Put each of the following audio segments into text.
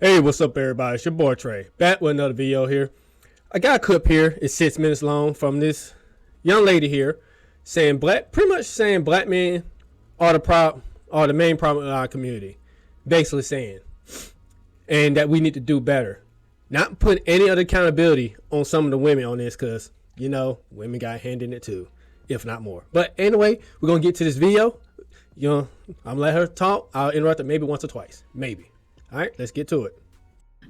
Hey, what's up, everybody? It's your boy Trey, back with another video here. I got a clip here. It's 6 minutes long from this young lady here saying pretty much saying black men are the main problem in our community. Basically saying, and that we need to do better. Not put any other accountability on some of the women on this, because you know women got a hand in it too, if not more. But anyway, we're gonna get to this video. I'm gonna let her talk. I'll interrupt her maybe once or twice, maybe. All right, let's get to it.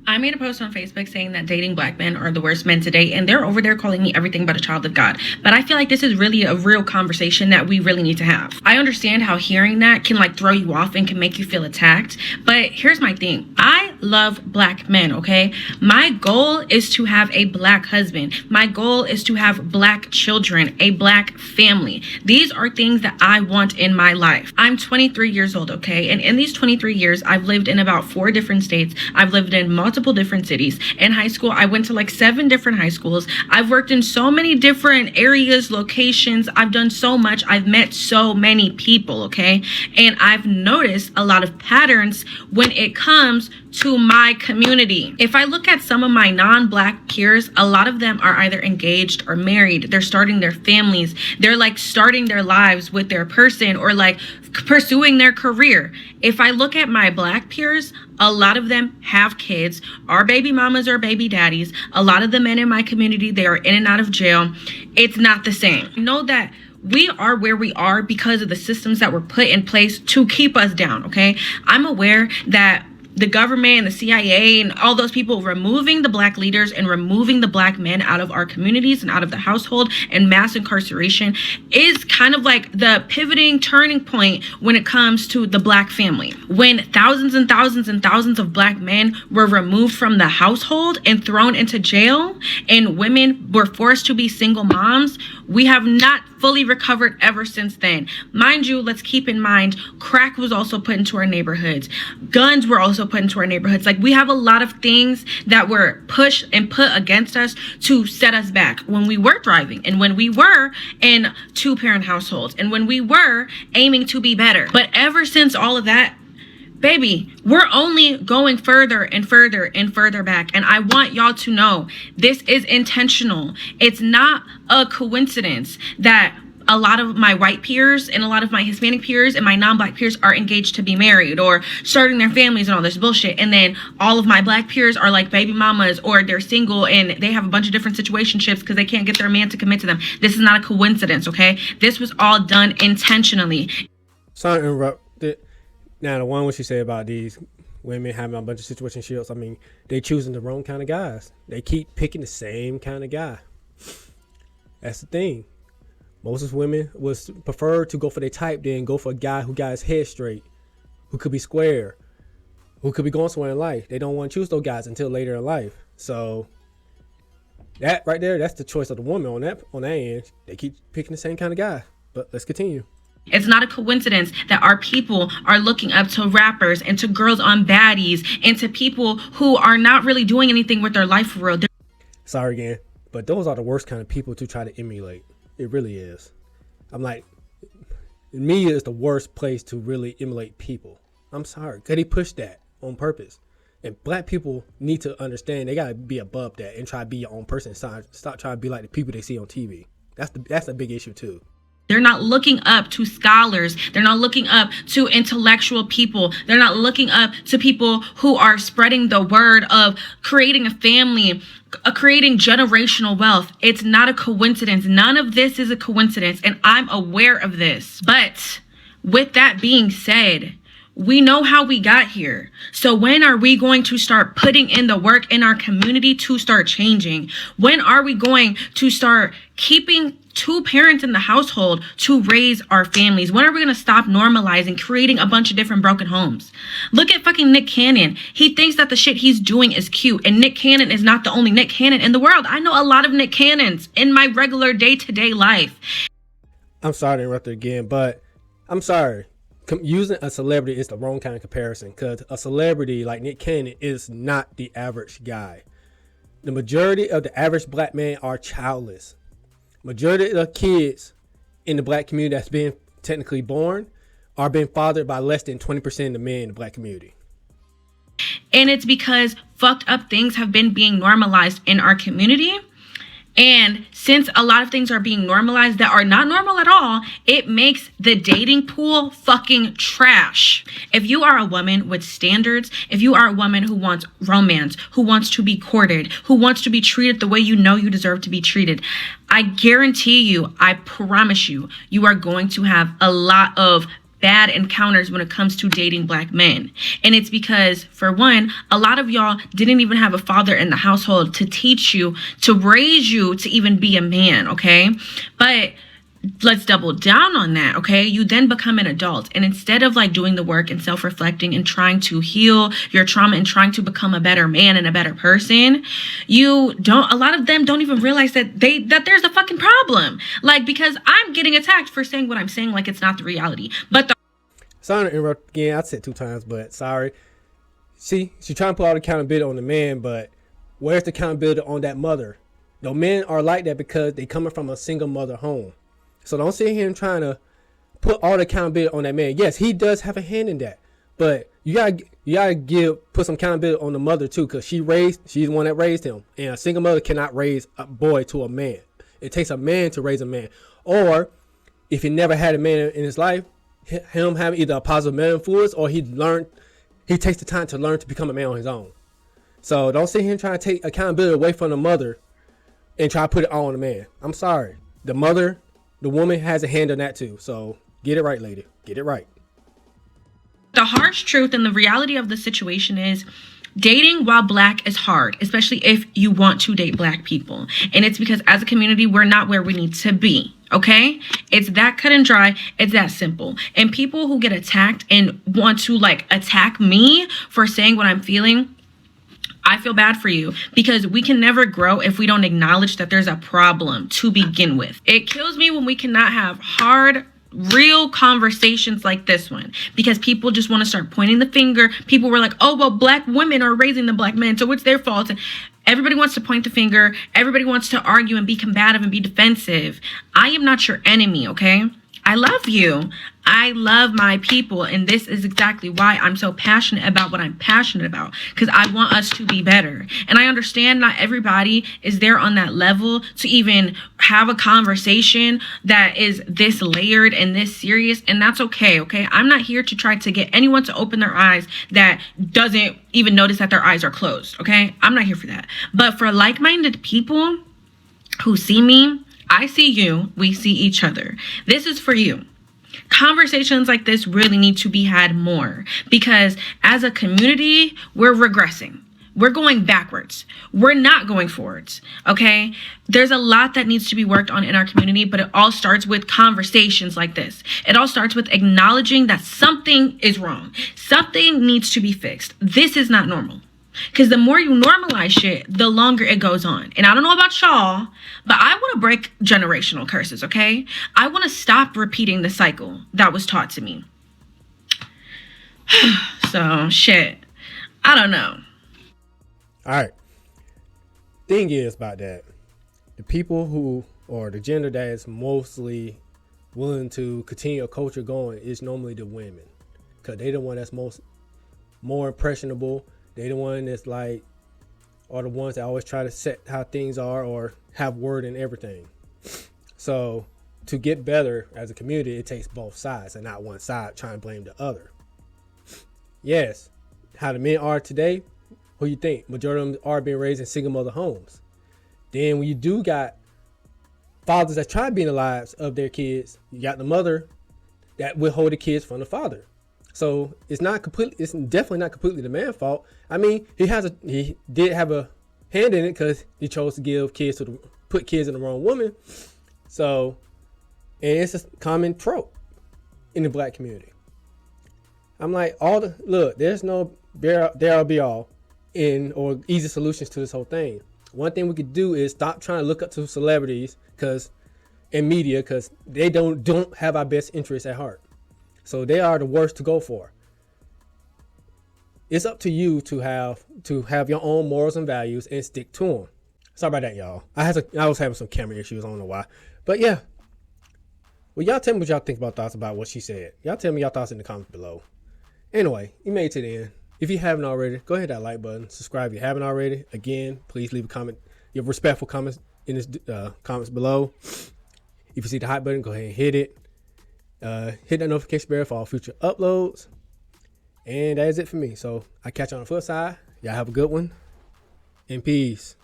I made a post on Facebook saying that dating black men are the worst men to date, and they're over there calling me everything but a child of God. But I feel like this is really a real conversation that we really need to have. I understand how hearing that can throw you off and can make you feel attacked, but here's my thing. I love black men, okay? My goal is to have a black husband. My goal is to have black children, a black family. These are things that I want in my life. I'm 23 years old, okay? And in these 23 years, I've lived in about 4 different states. I've lived in multiple different cities. In high school, I went to 7 different high schools. I've worked in so many different areas, locations. I've done so much. I've met so many people, okay? And I've noticed a lot of patterns when it comes to my community. If I look at some of my non-black peers, a lot of them are either engaged or married. They're starting their families. They're starting their lives with their person, or pursuing their career. If I look at my black peers, a lot of them have kids, are baby mamas or baby daddies. A lot of the men in my community, they are in and out of jail. It's not the same. I know that we are where we are because of the systems that were put in place to keep us down, okay? I'm aware that the government and the CIA and all those people removing the black leaders and removing the black men out of our communities and out of the household and mass incarceration is kind of the pivoting turning point when it comes to the black family. When thousands and thousands and thousands of black men were removed from the household and thrown into jail, and women were forced to be single moms, we have not fully recovered ever since then. Mind you, let's keep in mind, crack was also put into our neighborhoods. Guns were also put into our neighborhoods. We have a lot of things that were pushed and put against us to set us back when we were thriving, and when we were in 2-parent households, and when we were aiming to be better. But ever since all of that, baby, we're only going further and further and further back. And I want y'all to know this is intentional. It's not a coincidence that a lot of my white peers and a lot of my Hispanic peers and my non-black peers are engaged to be married or starting their families and all this bullshit. And then all of my black peers are baby mamas, or they're single and they have a bunch of different situationships because they can't get their man to commit to them. This is not a coincidence, okay? This was all done intentionally. Sorry to interrupt it. Now, the one what you say about these women having a bunch of situationships, I mean, they choosing the wrong kind of guys. They keep picking the same kind of guy. That's the thing. Most women would prefer to go for their type than go for a guy who got his head straight, who could be square, who could be going somewhere in life. They don't want to choose those guys until later in life. So that right there, that's the choice of the woman on that end. They keep picking the same kind of guy. But let's continue. It's not a coincidence that our people are looking up to rappers and to girls on baddies and to people who are not really doing anything with their life for real. Sorry again, but those are the worst kind of people to try to emulate. It really is. Media is the worst place to really emulate people. I'm sorry, because they push that on purpose. And black people need to understand they got to be above that and try to be your own person. Stop trying to be like the people they see on TV. That's a big issue too. They're not looking up to scholars. They're not looking up to intellectual people. They're not looking up to people who are spreading the word of creating a family, creating generational wealth. It's not a coincidence. None of this is a coincidence, and I'm aware of this. But with that being said, we know how we got here. So when are we going to start putting in the work in our community to start changing? When are we going to start keeping 2 parents in the household to raise our families? When are we going to stop normalizing creating a bunch of different broken homes? Look at fucking Nick Cannon. He thinks that the shit he's doing is cute, and Nick Cannon is not the only Nick Cannon in the world. I know a lot of Nick Cannons in my regular day-to-day life. I'm sorry to interrupt again, but I'm sorry. Using a celebrity is the wrong kind of comparison, because a celebrity like Nick Cannon is not the average guy. The majority of the average black man are childless. Majority of the kids in the black community that's being technically born are being fathered by less than 20% of the men in the black community. And it's because fucked up things have been being normalized in our community. And since a lot of things are being normalized that are not normal at all, it makes the dating pool fucking trash. If you are a woman with standards, if you are a woman who wants romance, who wants to be courted, who wants to be treated the way you know you deserve to be treated, I guarantee you, I promise you, you are going to have a lot of bad encounters when it comes to dating black men. And it's because, for one, a lot of y'all didn't even have a father in the household to teach you, to raise you to even be a man, okay? But let's double down on that, okay? You then become an adult, and instead of like doing the work and self-reflecting and trying to heal your trauma and trying to become a better man and a better person, a lot of them don't even realize that there's a fucking problem. Like, because I'm getting attacked for saying what I'm saying like it's not the reality. But sorry to interrupt again. I said 2 times, but sorry. See, she trying to put all the accountability on the man, but where's the accountability on that mother? No, men are like that because they coming from a single mother home. So don't sit here and trying to put all the accountability on that man. Yes, he does have a hand in that, but you gotta put some accountability on the mother too, because she's the one that raised him, and a single mother cannot raise a boy to a man. It takes a man to raise a man. Or if he never had a man in his life, him having either a positive male influence, or he takes the time to learn to become a man on his own. So don't sit here and try to take accountability away from the mother and try to put it all on the man. I'm sorry. The woman has a hand in that too. So get it right, lady. Get it right. the harsh truth and the reality of the situation is, dating while black is hard, especially if you want to date black people. And it's because as a community, we're not where we need to be. Okay? It's that cut and dry. It's that simple. And people who get attacked and want to attack me for saying what I'm feeling, I feel bad for you, because we can never grow if we don't acknowledge that there's a problem to begin with. It kills me when we cannot have hard, real conversations like this one, because people just want to start pointing the finger. People were like, oh, well, black women are raising the black men, so it's their fault. And everybody wants to point the finger. Everybody wants to argue and be combative and be defensive. I am not your enemy, okay? I love you. I love my people. And this is exactly why I'm so passionate about what I'm passionate about, because I want us to be better. And I understand not everybody is there on that level to even have a conversation that is this layered and this serious. And that's okay. Okay. I'm not here to try to get anyone to open their eyes that doesn't even notice that their eyes are closed. Okay. I'm not here for that. But for like-minded people who see me, I see you, we see each other. This is for you. Conversations like this really need to be had more, because as a community, we're regressing. We're going backwards. We're not going forwards. Okay? There's a lot that needs to be worked on in our community, but it all starts with conversations like this. It all starts with acknowledging that something is wrong. Something needs to be fixed. This is not normal. Because the more you normalize shit, the longer it goes on. And I don't know about y'all, but I want to break generational curses, okay? I want to stop repeating the cycle that was taught to me. So, shit. I don't know. All right. Thing is about that, the people who, or the gender that is mostly willing to continue a culture going is normally the women. Because they the one that's more impressionable. They the one that's are the ones that always try to set how things are or have word in everything. So to get better as a community, it takes both sides and not one side trying to blame the other. Yes, how the men are today, who you think? Majority of them are being raised in single mother homes. Then when you do got fathers that try to be in the lives of their kids, you got the mother that withhold the kids from the father. So it's definitely not completely the man's fault. I mean, he did have a hand in it because he chose to put kids in the wrong woman. So, and it's a common trope in the black community. I'm like, there's no there'll be all or easy solutions to this whole thing. One thing we could do is stop trying to look up to celebrities and media, because they don't have our best interests at heart. So they are the worst to go for. It's up to you to have your own morals and values and stick to them. Sorry about that, y'all. I was having some camera issues. I don't know why. But yeah. Well, y'all tell me what y'all think thoughts about what she said. Y'all tell me y'all thoughts in the comments below. Anyway, you made it to the end. If you haven't already, go ahead hit that like button. Subscribe if you haven't already. Again, please leave a comment, your respectful comments in this comments below. If you see the hot button, go ahead and hit it. Hit that notification bell for all future uploads. And that is it for me. So I catch you on the flip side. Y'all have a good one. And peace.